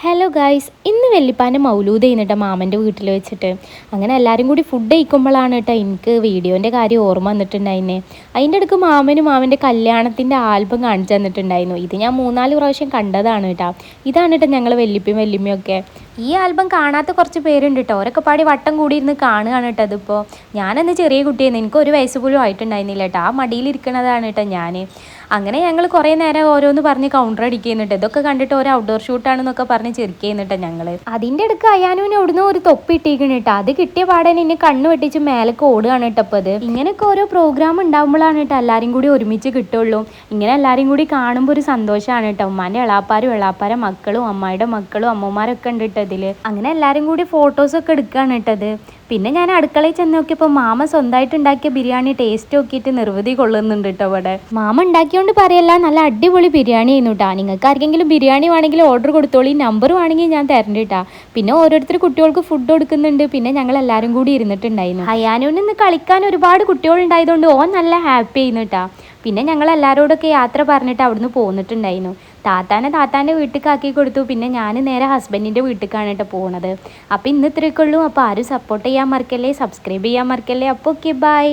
Hello guys, ഇന്ന് വെല്ലിപ്പാൻ്റെ മൗലൂദ് ചെയ്യുന്നുട്ടോ മാമൻ്റെ വീട്ടിൽ വെച്ചിട്ട്. അങ്ങനെ എല്ലാവരും കൂടി ഫുഡ് കഴിക്കുമ്പോഴാണ് കേട്ടോ എനിക്ക് വീഡിയോൻ്റെ കാര്യം ഓർമ്മ വന്നിട്ടുണ്ടായിരുന്നേ. അതിൻ്റെ അടുക്ക് മാമൻ്റെ കല്യാണത്തിൻ്റെ ആൽബം കാണിച്ചു തന്നിട്ടുണ്ടായിരുന്നു. ഇത് ഞാൻ 3-4 പ്രാവശ്യം കണ്ടതാണ് കേട്ടോ. ഇതാണ് കേട്ടോ ഞങ്ങൾ വെല്ലിപ്പയും വെല്ലിമ്മയൊക്കെ. ഈ ആൽബം കാണാത്ത കുറച്ച് പേരുണ്ട് കേട്ടോ. അവരൊക്കെ പാടി വട്ടം കൂടിയിരുന്ന് കാണുകയാണ് കേട്ടോ. അതിപ്പോൾ ഞാനന്ന് ചെറിയ കുട്ടിയായിരുന്നു, എനിക്ക് 1 വയസ്സ് പോലും ആയിട്ടുണ്ടായിരുന്നില്ല കേട്ടോ. ആ മടിയിലിരിക്കണതാണ് കേട്ടോ ഞാൻ. അങ്ങനെ ഞങ്ങൾ കുറേ നേരം ഓരോന്ന് പറഞ്ഞ് കൗണ്ടർ അടിക്കുന്നുണ്ട്. ഇതൊക്കെ കണ്ടിട്ട് ഒരു ഔട്ട്ഡോർ ഷൂട്ടാണെന്നൊക്കെ പറഞ്ഞ് ചെറുക്കുന്നുട്ടോ ഞങ്ങൾ. അതിൻ്റെ അടുക്ക് അയ്യാനുവിന് എവിടുന്ന് ഒരു തൊപ്പി ഇട്ടിരിക്കണം കേട്ടോ. അത് കിട്ടിയ പാടനെ എന്നെ കണ്ണ് വെട്ടിച്ച് മേലേക്ക് ഓടുകയാണ് കേട്ടോ. അപ്പോൾ അത് ഇങ്ങനെയൊക്കെ ഓരോ പ്രോഗ്രാം ഉണ്ടാകുമ്പോഴാണ് കേട്ടോ എല്ലാവരും കൂടി ഒരുമിച്ച് കിട്ടുള്ളൂ. ഇങ്ങനെ എല്ലാവരും കൂടി കാണുമ്പോൾ ഒരു സന്തോഷമാണ് കേട്ടോ. ഉമ്മാൻ്റെ എളാപ്പാരെ മക്കളും അമ്മായിയുടെ മക്കളും അമ്മമാരൊക്കെ ഉണ്ട് കേട്ടോ ഇതിൽ. അങ്ങനെ എല്ലാവരും കൂടി ഫോട്ടോസൊക്കെ എടുക്കുകയാണ് കേട്ടത്. പിന്നെ ഞാൻ അടുക്കളയിൽ ചെന്ന് നോക്കിയപ്പോൾ മാമ സ്വന്തമായിട്ട് ഉണ്ടാക്കിയ ബിരിയാണി ടേസ്റ്റ് നോക്കിയിട്ട് നിർവൃതി കൊള്ളുന്നുണ്ട് കേട്ടോ. അവിടെ മാമ ഉണ്ടാക്കിയോണ്ട് പറയല്ല, നല്ല അടിപൊളി ബിരിയാണി ആയിരുന്നു കേട്ടോ. നിങ്ങൾക്ക് ആർക്കെങ്കിലും ബിരിയാണി വേണമെങ്കിൽ ഓർഡർ കൊടുത്തോളി, നമ്പർ വേണമെങ്കിൽ ഞാൻ തരണ്ട കേട്ടോ. പിന്നെ ഓരോരുത്തർ കുട്ടികൾക്ക് ഫുഡ് കൊടുക്കുന്നുണ്ട്. പിന്നെ ഞങ്ങൾ എല്ലാവരും കൂടി ഇരുന്നിട്ടുണ്ടായിരുന്നു. ഹയാനുവിന് ഇന്ന് കളിക്കാൻ ഒരുപാട് കുട്ടികളുണ്ടായതുകൊണ്ട് ഓൻ നല്ല ഹാപ്പി ആയിരുന്നു കേട്ടോ. പിന്നെ ഞങ്ങൾ എല്ലാവരോടൊക്കെ യാത്ര പറഞ്ഞിട്ട് അവിടുന്ന് പോന്നിട്ടുണ്ടായിരുന്നു. താത്താൻ്റെ വീട്ടിലേക്ക് ആക്കി കൊടുത്തു. പിന്നെ ഞാൻ നേരെ ഹസ്ബൻഡിൻ്റെ വീട്ടിലേക്കാണ് കേട്ടോ പോണത്. അപ്പോൾ ഇന്ന് ഇത്രയൊക്കെ ഉള്ളൂ. അപ്പോൾ ആരും സപ്പോർട്ട് ചെയ്യാൻ മറക്കല്ലേ, സബ്സ്ക്രൈബ് ചെയ്യാൻ മറക്കല്ലേ. അപ്പോൾ ഓക്കെ, ബൈ.